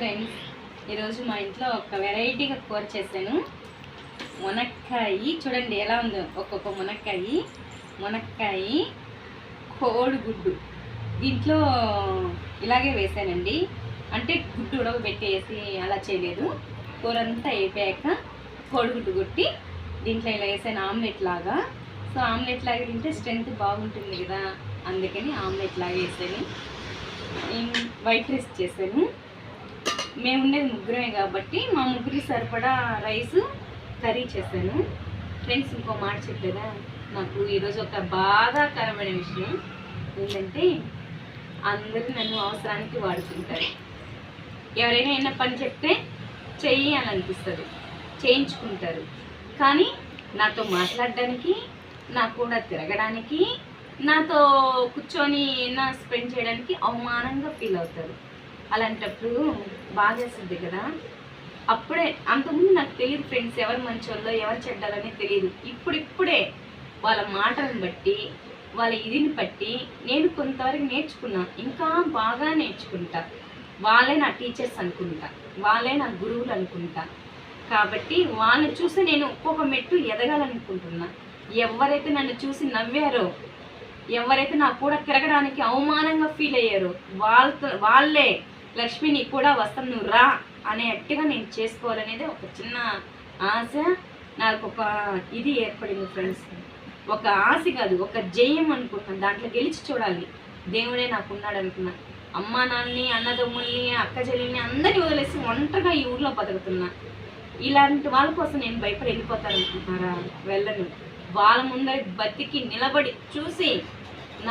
Friends, ఈరోజు మా ఇంట్లో ఒక వెరైటీగా కూర చేశాను. మునక్కాయ చూడండి ఎలా ఉందో. ఒక్కొక్క మునక్కాయ కోడిగుడ్డు దీంట్లో ఇలాగే వేసానండి. అంటే గుడ్డు ఉడకబెట్టేసి అలా చేయలేదు. కూర అంతా అయిపోయాక కోడిగుడ్డు కొట్టి దీంట్లో ఇలా వేసాను ఆమ్లెట్ లాగా. సో ఆమ్లెట్ లాగా తింటే స్ట్రెంత్ బాగుంటుంది కదా, అందుకని ఆమ్లెట్ లాగా వేసాను. వైట్ రైస్ చేశాను. మేము ఉండేది ముగ్గురమే కాబట్టి మా ముగ్గురికి సరిపడా రైస్ కర్రీ చేశాను. ఫ్రెండ్స్, ఇంకో మాట చెప్పేదా, నాకు ఈరోజు ఒక బాధాకరమైన విషయం ఏంటంటే, అందరూ నన్ను అవసరానికి వాడుకుంటారు. ఎవరైనా ఏమైనా పని చెప్తే చెయ్యి అని అనిపిస్తుంది, చేయించుకుంటారు. కానీ నాతో మాట్లాడడానికి, నా కూడా తిరగడానికి, నాతో కూర్చొని నా స్పెండ్ చేయడానికి అవమానంగా ఫీల్ అవుతారు. అలాంటప్పుడు బాధేస్తుంది కదా. అప్పుడే అంతకుముందు నాకు తెలియదు ఫ్రెండ్స్, ఎవరు మంచోళ్ళో ఎవరు చెడ్డాలని తెలియదు. ఇప్పుడిప్పుడే వాళ్ళ మాటలను బట్టి, వాళ్ళ ఇదిని బట్టి నేను కొంతవరకు నేర్చుకున్నా. ఇంకా బాగా నేర్చుకుంటా. వాళ్ళే నా టీచర్స్ అనుకుంటా, వాళ్ళే నా గురువులు అనుకుంటా. కాబట్టి వాళ్ళని చూసి నేను ఒక్కొక్క మెట్టు ఎదగాలనుకుంటున్నా. ఎవరైతే నన్ను చూసి నవ్వారో, ఎవరైతే నా కూడా తిరగడానికి అవమానంగా ఫీల్ అయ్యారో వాళ్ళే లక్ష్మిని కూడా వస్తాం నువ్వు రా అనేట్టుగా నేను చేసుకోవాలనేది ఒక చిన్న ఆశ. నాకు ఒక ఇది ఏర్పడింది ఫ్రెండ్స్. ఒక ఆశ కాదు, ఒక జయం అనుకుంటున్నాను. దాంట్లో గెలిచి చూడాలి. దేవుడే నాకు ఉన్నాడు అనుకున్నా. అమ్మా నాన్నని, అన్నదమ్ముల్ని, అక్క చెల్లిని అందరినీ వదిలేసి ఒంటరిగా ఈ ఊర్లో బతుకుతున్నా. ఇలాంటి వాళ్ళ కోసం నేను భయపడి వెళ్ళిపోతాను అనుకుంటున్నారా? వెళ్ళను. వాళ్ళ ముందర బతికి నిలబడి చూసి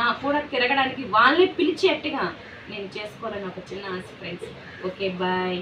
నా కూడా తిరగడానికి వాళ్ళే పిలిచేట్టుగా నేను చేసుకోవాలని ఒక చిన్న ఆశ ఫ్రెండ్స్. Okay, bye.